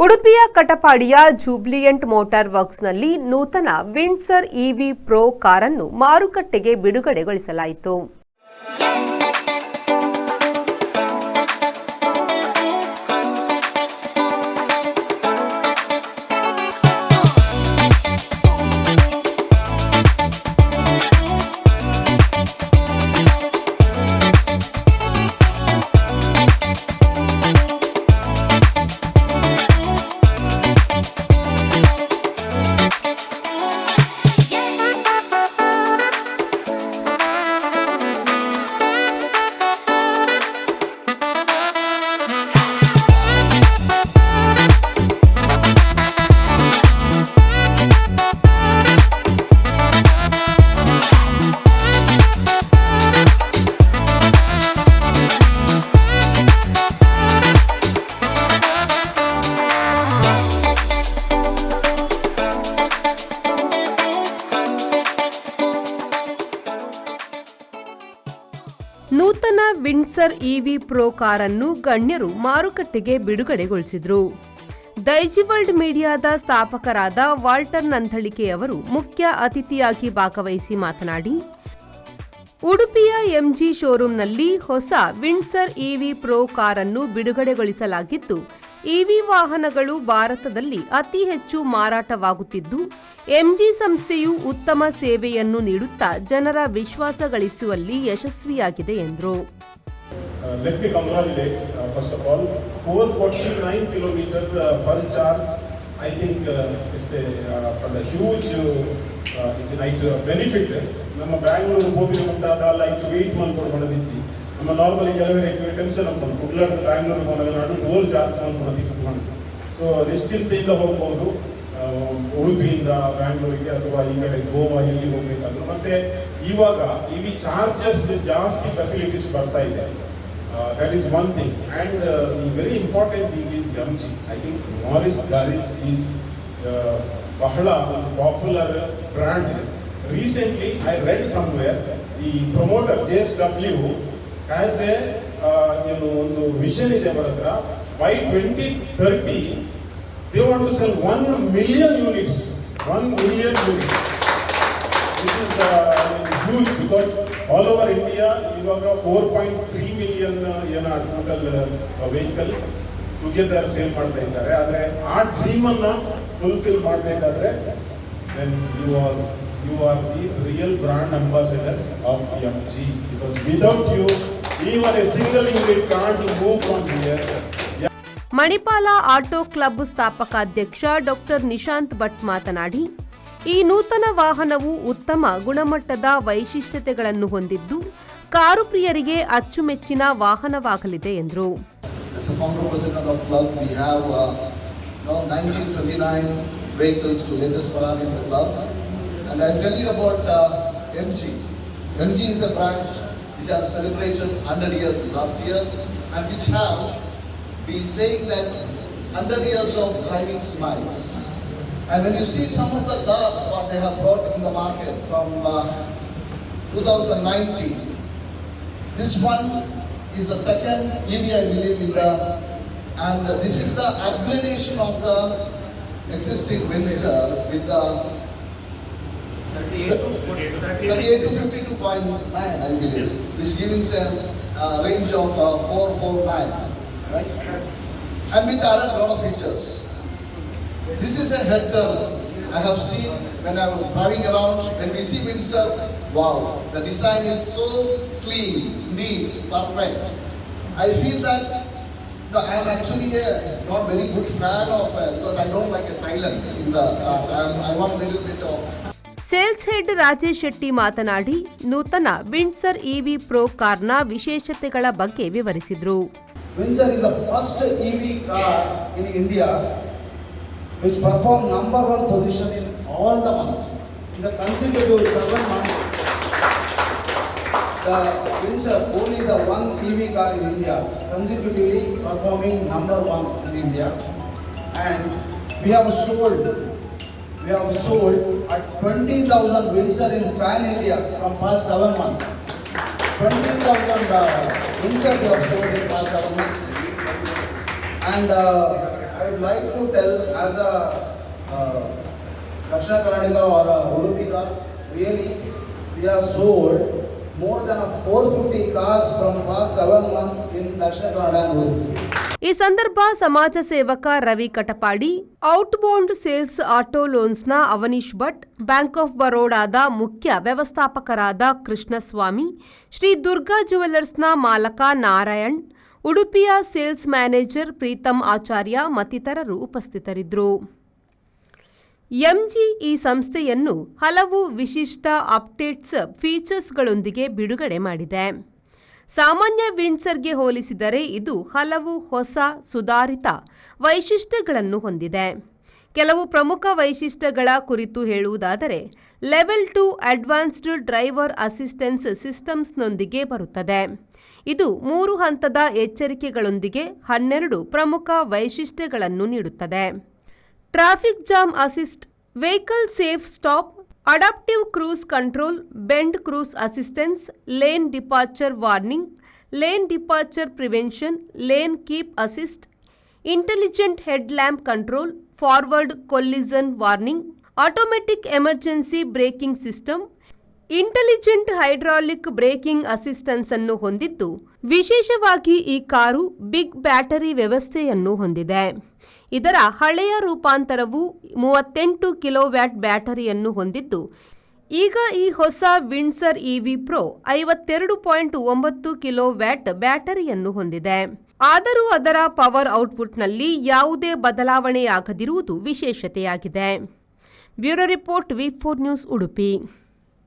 ಉಡುಪಿಯ ಕಟಪಾಡಿಯ ಜೂಬ್ಲಿಯಂಟ್ ಮೋಟಾರ್ ವರ್ಕ್ಸ್ನಲ್ಲಿ ನೂತನ Windsor EV pro ಕಾರನ್ನು ಮಾರುಕಟ್ಟೆಗೆ ಬಿಡುಗಡೆಗೊಳಿಸಲಾಯಿತು. ನೂತನ ವಿಂಡ್ಸರ್ ಇವಿ ಪ್ರೋ ಕಾರನ್ನು ಗಣ್ಯರು ಮಾರುಕಟ್ಟೆಗೆ ಬಿಡುಗಡೆಗೊಳಿಸಿದರು. ದೈಜಿವರ್ಲ್ಡ್ ಮೀಡಿಯಾದ ಸ್ಥಾಪಕರಾದ ವಾಲ್ಟರ್ ನಂಥಳಿಕೆ ಅವರು ಮುಖ್ಯ ಅತಿಥಿಯಾಗಿ ಭಾಗವಹಿಸಿ ಮಾತನಾಡಿ, ಉಡುಪಿಯ ಎಂಜಿ ಶೋರೂಂನಲ್ಲಿ ಹೊಸ ವಿಂಡ್ಸರ್ ಇವಿ ಪ್ರೋ ಕಾರನ್ನು ಬಿಡುಗಡೆಗೊಳಿಸಲಾಗಿದ್ದು, ಇವಿ ವಾಹನಗಳು ಭಾರತದಲ್ಲಿ ಅತಿ ಹೆಚ್ಚು ಮಾರಾಟವಾಗುತ್ತಿದ್ದು, ಎಂಜಿ ಸಂಸ್ಥೆಯು ಉತ್ತಮ ಸೇವೆಯನ್ನು ನೀಡುತ್ತಾ ಜನರ ವಿಶ್ವಾಸ ಗಳಿಸುವಲ್ಲಿ ಯಶಸ್ವಿಯಾಗಿದೆ ಎಂದರು. Let me congratulate first of all 449 kilometer per charge. I think it's a huge benefit. ನಮ್ಮ ಬ್ಯಾಂಗ್ಳೂರು ಹೋಗಿ ಮುಂದಾದ ಲೈಟ್ ವೆಯ್ಟ್ ಮಾಡ್ಕೊಂಡು ನಮ್ಮ ನಾರ್ಮಲಿ ಕೆಲವೇ ಟೆನ್ಷನ್ ಆಗ್ತದೆ ಕುಡ್ಲಾಡ್ದು ಬ್ಯಾಂಗ್ಳೂರಿಗೆ ಹೋದಾಗ ಟೋಲ್ ಚಾರ್ಜ್ ಮಾಡ್ಕೊಂಡು ಕುತ್ಕೊಂಡು ಸೊ ನಿಶ್ಚಿಂತೆಯಿಂದ ಹೋಗ್ಬೋದು ಉಡುಪಿಯಿಂದ ಬ್ಯಾಂಗ್ಳೂರಿಗೆ ಅಥವಾ ಈ ಕಡೆ ಗೋವಾ ಎಲ್ಲಿ ಹೋಗ್ಬೇಕಾದ್ರು. ಮತ್ತೆ ಇವಾಗ ಇವಿ ಚಾರ್ಜರ್ಸ್ ಜಾಸ್ತಿ ಫೆಸಿಲಿಟೀಸ್ ಬರ್ತಾ ಇದೆ. That is one thing and the very important thing is MG. I think Morris garage is ಬಹಳ ಒಂದು popular brand. Recently I read somewhere ಈ ಪ್ರಮೋಟರ್ JSW ಹ್ಯಾಸ್ ಎ ಒಂದು ವಿಷನ್ ಇದೆ ಅವರ ಹತ್ರ. By 2030 they want to sell 1 million units. 1 million units, which is huge because all over India ivaga 4.3 million total vehicle together sale ಮಾಡ್ತಾ ಇದ್ದಾರೆ. ಆದರೆ ಆ dream ಅನ್ನ ಫುಲ್ಫಿಲ್ ಮಾಡಬೇಕಾದ್ರೆ then you are the real brand ambassadors of MG, because without you even a single unit can't move from here. Manipal auto club ಸ್ಥಾಪಕಾಧ್ಯಕ್ಷ doctor Nishant Bhat ಮಾತನಾಡಿ, ಈ ನೂತನ ವಾಹನವು ಉತ್ತಮ ಗುಣಮಟ್ಟದ ವೈಶಿಷ್ಟ್ಯತೆಗಳನ್ನು ಹೊಂದಿದ್ದು ಕಾರು ಪ್ರಿಯರಿಗೆ ಅಚ್ಚುಮೆಚ್ಚಿನ ವಾಹನವಾಗಲಿದೆ ಎಂದರು. MG is a brand which have celebrated 100 years last year and which have been saying that 100 years of driving smiles. And when you see some of the cars what they have brought in the market from 2019, this one is the second EV I believe in and this is the upgradation of the existing Windsor with the 38 to 52.9 I believe, which gives a range of 449, right? And with added a lot of features. This is a head turner. I have seen when I was driving around, when we see Windsor, wow, the design is so clean, neat, perfect. I feel that I am actually not very good fan of because I don't like a silent in the car. I want a little bit of. Sales head Rajesh Shetty ಮಾತನಾಡಿ, ನೂತನ Windsor EV pro ಕಾರ್ನ ವಿಶೇಷತೆಗಳ ಬಗ್ಗೆ ವಿವರಿಸಿದರು. Windsor is the first EV car in India which performed number 1 position in all the months. In the consecutive 7 months, the Windsor, only the one EV car in India, consecutively performing number 1 in India. And we have sold at 20,000 Windsor in Pan India from past 7 months. 20,000 Windsor we have sold in past 7 months. And I would would like to tell as a Dakshina Kannadiga or a Udupiga, really we have sold more than 450 cars from past 7 months in Dakshina Kannada and Udupi. ಈ ಸಂದರ್ಭ ಸಮಾಜ ಸೇವಕ Ravi Katapadi, outbound sales auto ಲೋನ್ಸ್ನ Avanish Bhat, bank of ಬರೋಡಾದ ಮುಖ್ಯ ವ್ಯವಸ್ಥಾಪಕರಾದ ಕೃಷ್ಣಸ್ವಾಮಿ, ಶ್ರೀ ದುರ್ಗಾ ಜುವೆಲ್ಲರ್ಸ್ನ ಮಾಲಕ ನಾರಾಯಣ್, ಉಡುಪಿಯ sales manager Preetham ಆಚಾರ್ಯ ಮತ್ತಿತರರು ಉಪಸ್ಥಿತರಿದ್ದರು. ಎಂಜಿ ಈ ಸಂಸ್ಥೆಯನ್ನು ಹಲವು ವಿಶಿಷ್ಟ ಅಪ್ಡೇಟ್ಸ್ ಫೀಚರ್ಸ್ಗಳೊಂದಿಗೆ ಬಿಡುಗಡೆ ಮಾಡಿದೆ. ಸಾಮಾನ್ಯ ವಿಂಡ್ಸರ್ಗೆ ಹೋಲಿಸಿದರೆ ಇದು ಹಲವು ಹೊಸ ಸುಧಾರಿತ ವೈಶಿಷ್ಟ್ಯಗಳನ್ನು ಹೊಂದಿದೆ. ಕೆಲವು ಪ್ರಮುಖ ವೈಶಿಷ್ಟ್ಯಗಳ ಕುರಿತು ಹೇಳುವುದಾದರೆ, ಲೆವೆಲ್ 2 ಅಡ್ವಾನ್ಸ್ಡ್ ಡ್ರೈವರ್ ಅಸಿಸ್ಟೆನ್ಸ್ ಸಿಸ್ಟಮ್ಸ್ನೊಂದಿಗೆ ಬರುತ್ತದೆ. ಇದು 3 ಹಂತದ ಎಚ್ಚರಿಕೆಗಳೊಂದಿಗೆ 12 ಪ್ರಮುಖ ವೈಶಿಷ್ಟ್ಯಗಳನ್ನು ನೀಡುತ್ತದೆ. Traffic jam assist, vehicle safe stop, adaptive cruise control, bend cruise assistance, lane departure warning, lane departure prevention, lane keep assist, intelligent head lamp control, forward collision warning, automatic emergency braking system, intelligent hydraulic braking assistance ಅನ್ನು ಹೊಂದಿದ್ದು, ವಿಶೇಷವಾಗಿ ಈ car big battery ವ್ಯವಸ್ಥೆಯನ್ನು ಹೊಂದಿದೆ. ಇದರ ಹಳೆಯ ರೂಪಾಂತರವು 38 kilowatt ಬ್ಯಾಟರಿಯನ್ನು ಹೊಂದಿದ್ದು, ಈಗ ಈ ಹೊಸ ವಿಂಡ್ಸರ್ ಇವಿ ಪ್ರೋ 52.9 ಕಿಲೋವ್ಯಾಟ್ ಬ್ಯಾಟರಿಯನ್ನು ಹೊಂದಿದೆ. ಆದರೂ ಅದರ ಪವರ್ ಔಟ್ಪುಟ್ನಲ್ಲಿ ಯಾವುದೇ ಬದಲಾವಣೆಯಾಗದಿರುವುದು ವಿಶೇಷತೆಯಾಗಿದೆ. ಬ್ಯೂರೋ ರಿಪೋರ್ಟ್, ವಿ4 ನ್ಯೂಸ್, ಉಡುಪಿ.